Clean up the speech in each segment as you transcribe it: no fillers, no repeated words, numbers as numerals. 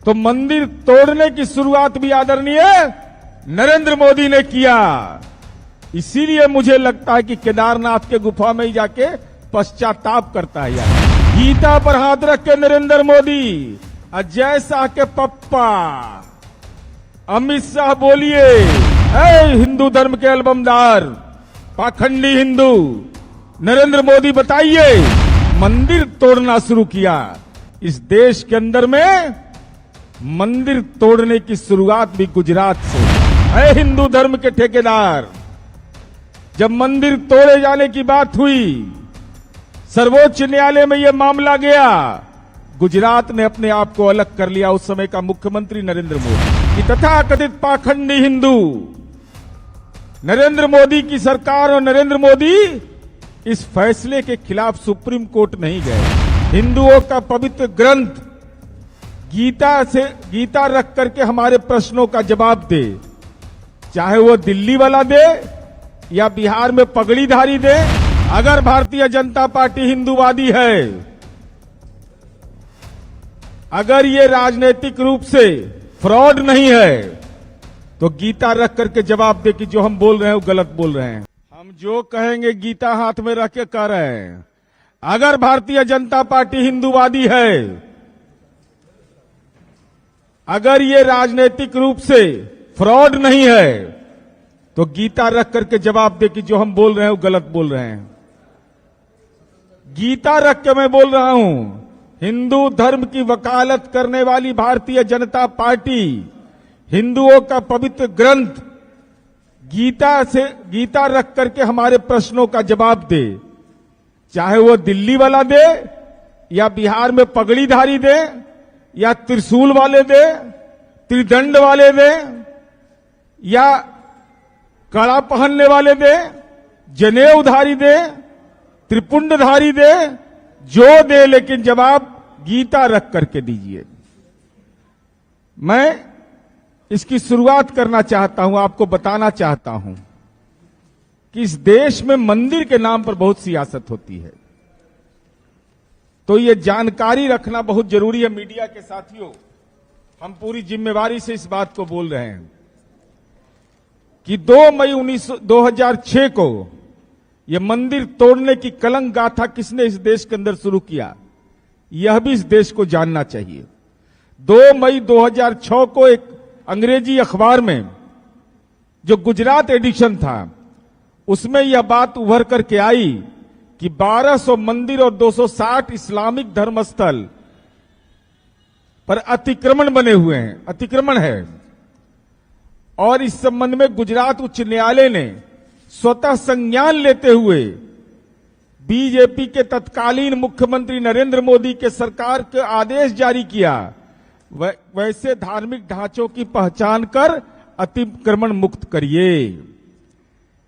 तो मंदिर तोड़ने की शुरुआत भी आदरणीय नरेंद्र मोदी ने किया। इसीलिए मुझे लगता है कि केदारनाथ के गुफा में ही जाके पश्चाताप करता है यार। गीता पर हाथ रख के नरेंद्र मोदी, अजय शाह के पप्पा अमित शाह बोलिए, ऐ हिंदू धर्म के एल्बमदार, पाखंडी हिंदू, नरेंद्र मोदी बताइए, मंदिर तोड़ना शुरू किया। इस देश के अंदर में मंदिर तोड़ने की शुरुआत भी गुजरात से। ऐ हिंदू धर्म के ठेकेदार, जब मंदिर तोड़े जाने की बात हुई, सर्वोच्च न्यायालय में यह मामला गया, गुजरात ने अपने आप को अलग कर लिया। उस समय का मुख्यमंत्री नरेंद्र मोदी कि तथाकथित पाखंडी हिंदू, नरेंद्र मोदी की सरकार और नरेंद्र मोदी इस फैसले के खिलाफ सुप्रीम कोर्ट नहीं गए। हिंदुओं का पवित्र ग्रंथ गीता रख करके हमारे प्रश्नों का जवाब दे, चाहे वो दिल्ली वाला दे या बिहार में पगड़ीधारी दे। अगर भारतीय जनता पार्टी हिंदूवादी है, अगर ये राजनीतिक रूप से फ्रॉड नहीं है, तो गीता रख करके जवाब दे कि जो हम बोल रहे हैं वो गलत बोल रहे हैं। हम जो कहेंगे गीता हाथ में रख के कह रहे हैं। अगर भारतीय जनता पार्टी हिंदूवादी है, अगर ये राजनीतिक रूप से फ्रॉड नहीं है, तो गीता रख करके जवाब दे कि जो हम बोल रहे हैं वो गलत बोल रहे हैं। गीता रख के मैं बोल रहा हूं, हिंदू धर्म की वकालत करने वाली भारतीय जनता पार्टी हिंदुओं का पवित्र ग्रंथ गीता रख करके हमारे प्रश्नों का जवाब दे, चाहे वो दिल्ली वाला दे या बिहार में पगड़ीधारी दे या त्रिशूल वाले दे, त्रिदंड वाले दे या कड़ा पहनने वाले दे, जनेऊधारी दे, त्रिपुंडधारी दे, जो दे, लेकिन जवाब गीता रख करके दीजिए। मैं इसकी शुरुआत करना चाहता हूं, आपको बताना चाहता हूं कि इस देश में मंदिर के नाम पर बहुत सियासत होती है, तो ये जानकारी रखना बहुत जरूरी है। मीडिया के साथियों, हम पूरी जिम्मेवारी से इस बात को बोल रहे हैं कि 2 मई 2006 को यह मंदिर तोड़ने की कलंक गाथा किसने इस देश के अंदर शुरू किया, यह भी इस देश को जानना चाहिए। 2 मई 2006 को एक अंग्रेजी अखबार में, जो गुजरात एडिशन था, उसमें यह बात उभर करके आई कि 1200 मंदिर और 260 इस्लामिक धर्मस्थल पर अतिक्रमण बने हुए हैं, अतिक्रमण है। और इस संबंध में गुजरात उच्च न्यायालय ने स्वतः संज्ञान लेते हुए बीजेपी के तत्कालीन मुख्यमंत्री नरेंद्र मोदी के सरकार के आदेश जारी किया, वैसे धार्मिक ढांचों की पहचान कर अतिक्रमण मुक्त करिए।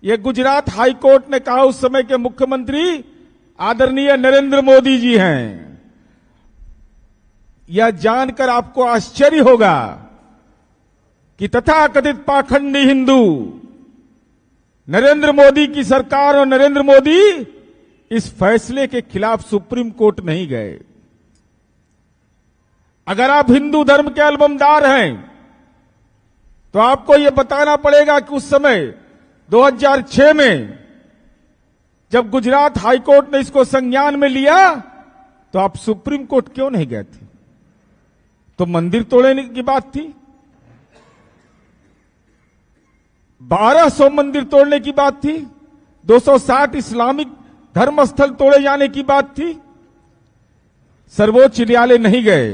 यह गुजरात हाई कोर्ट ने कहा। उस समय के मुख्यमंत्री आदरणीय नरेंद्र मोदी जी हैं। यह जानकर आपको आश्चर्य होगा कि तथाकथित पाखंडी हिंदू, नरेंद्र मोदी की सरकार और नरेंद्र मोदी इस फैसले के खिलाफ सुप्रीम कोर्ट नहीं गए। अगर आप हिंदू धर्म के एल्बमदार हैं, तो आपको यह बताना पड़ेगा कि उस समय 2006 में जब गुजरात हाईकोर्ट ने इसको संज्ञान में लिया, तो आप सुप्रीम कोर्ट क्यों नहीं गए थे? तो मंदिर तोड़ने की बात थी, 1200 मंदिर तोड़ने की बात थी, 260 इस्लामिक धर्मस्थल तोड़े जाने की बात थी। सर्वोच्च न्यायालय नहीं गए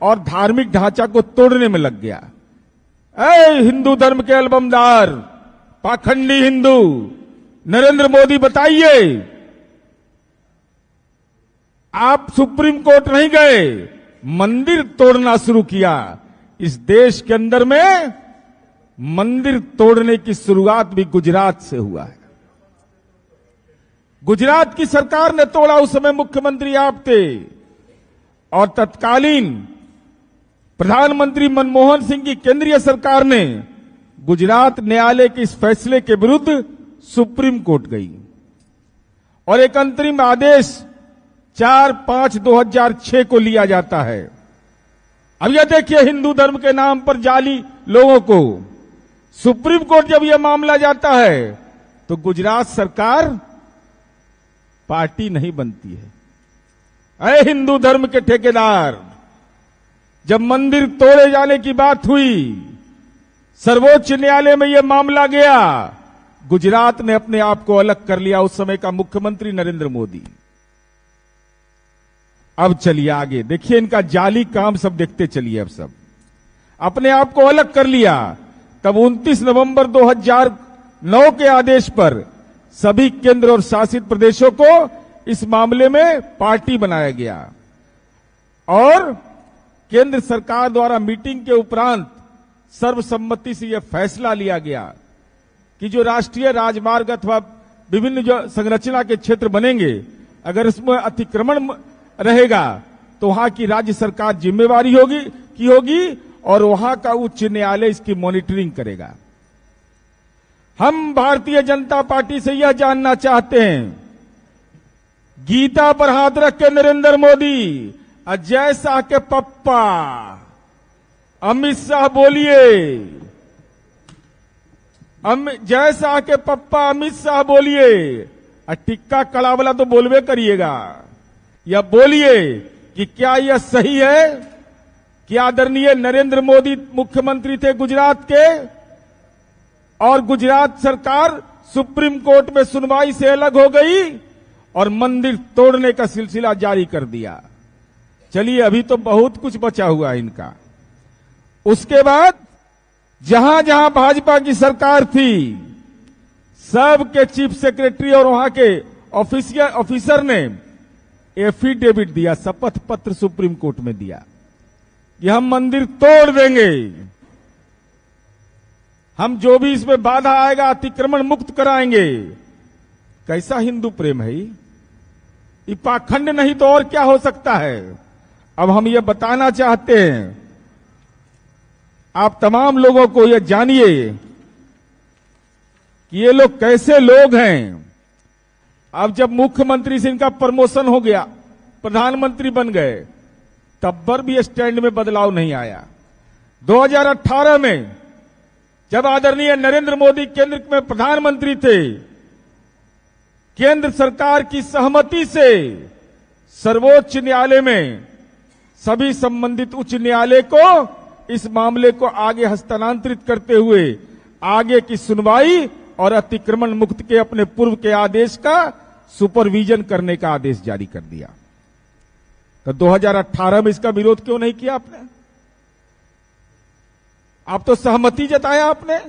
और धार्मिक ढांचा को तोड़ने में लग गया। ऐ हिंदू धर्म के एल्बमदार, पाखंडी हिंदू, नरेंद्र मोदी बताइए, आप सुप्रीम कोर्ट नहीं गए, मंदिर तोड़ना शुरू किया। इस देश के अंदर में मंदिर तोड़ने की शुरुआत भी गुजरात से हुआ है। गुजरात की सरकार ने तोड़ा, उस समय मुख्यमंत्री आप थे, और तत्कालीन प्रधानमंत्री मनमोहन सिंह की केंद्रीय सरकार ने गुजरात न्यायालय के इस फैसले के विरुद्ध सुप्रीम कोर्ट गई और एक अंतरिम आदेश 4/5/2006 को लिया जाता है अब यह देखिए, हिंदू धर्म के नाम पर जाली लोगों को सुप्रीम कोर्ट जब यह मामला जाता है तो गुजरात सरकार पार्टी नहीं बनती है। अरे हिंदू धर्म के ठेकेदार, जब मंदिर तोड़े जाने की बात हुई, सर्वोच्च न्यायालय में यह मामला गया, गुजरात ने अपने आप को अलग कर लिया, उस समय का मुख्यमंत्री नरेंद्र मोदी। अब चलिए आगे देखिए, इनका जाली काम सब देखते चलिए। अब सब अपने आप को अलग कर लिया। तब 29 नवंबर 2009 के आदेश पर सभी केंद्र और शासित प्रदेशों को इस मामले में पार्टी बनाया गया और केंद्र सरकार द्वारा मीटिंग के उपरांत सर्वसम्मति से यह फैसला लिया गया कि जो राष्ट्रीय राजमार्ग अथवा विभिन्न जो संरचना के क्षेत्र बनेंगे, अगर इसमें अतिक्रमण रहेगा तो वहां की राज्य सरकार जिम्मेवारी होगी और वहां का उच्च न्यायालय इसकी मॉनिटरिंग करेगा। हम भारतीय जनता पार्टी से यह जानना चाहते हैं, गीता पर हाथ रख के नरेंद्र मोदी, अजय शाह के पप्पा अमित शाह बोलिए, जय शाह के पप्पा अमित शाह बोलिए, टिक्का कड़ा वाला तो बोलवे करिएगा। या बोलिए कि क्या यह सही है कि आदरणीय नरेंद्र मोदी मुख्यमंत्री थे गुजरात के और गुजरात सरकार सुप्रीम कोर्ट में सुनवाई से अलग हो गई और मंदिर तोड़ने का सिलसिला जारी कर दिया। चलिए, अभी तो बहुत कुछ बचा हुआ है इनका। उसके बाद जहां जहां भाजपा की सरकार थी, सबके चीफ सेक्रेटरी और वहां के ऑफिसर ने एफिडेविट दिया, शपथ पत्र सुप्रीम कोर्ट में दिया कि हम मंदिर तोड़ देंगे, हम जो भी इसमें बाधा आएगा अतिक्रमण मुक्त कराएंगे। कैसा हिंदू प्रेम है ये पाखंड नहीं तो और क्या हो सकता है। अब हम ये बताना चाहते हैं, आप तमाम लोगों को ये जानिए कि ये लोग कैसे लोग हैं। अब जब मुख्यमंत्री से इनका प्रमोशन हो गया, प्रधानमंत्री बन गए, तब पर भी स्टैंड में बदलाव नहीं आया। 2018 में जब आदरणीय नरेंद्र मोदी केंद्र में प्रधानमंत्री थे, केंद्र सरकार की सहमति से सर्वोच्च न्यायालय में सभी संबंधित उच्च न्यायालय को इस मामले को आगे हस्तांतरित करते हुए आगे की सुनवाई और अतिक्रमण मुक्त के अपने पूर्व के आदेश का सुपरविजन करने का आदेश जारी कर दिया। तो 2018 में इसका विरोध क्यों नहीं किया आपने? आप तो सहमति जताया आपने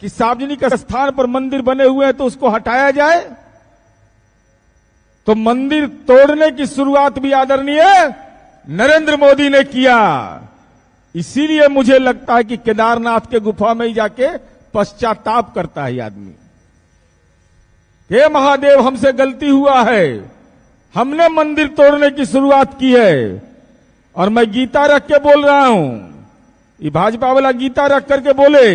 कि सार्वजनिक स्थान पर मंदिर बने हुए हैं तो उसको हटाया जाए। तो मंदिर तोड़ने की शुरुआत भी आदरणीय नरेंद्र मोदी ने किया। इसीलिए मुझे लगता है कि केदारनाथ के गुफा में ही जाके पश्चाताप करता है आदमी। हे महादेव, हमसे गलती हुआ है, हमने मंदिर तोड़ने की शुरुआत की है। और मैं गीता रख के बोल रहा हूं, ये भाजपा वाला गीता रख करके बोले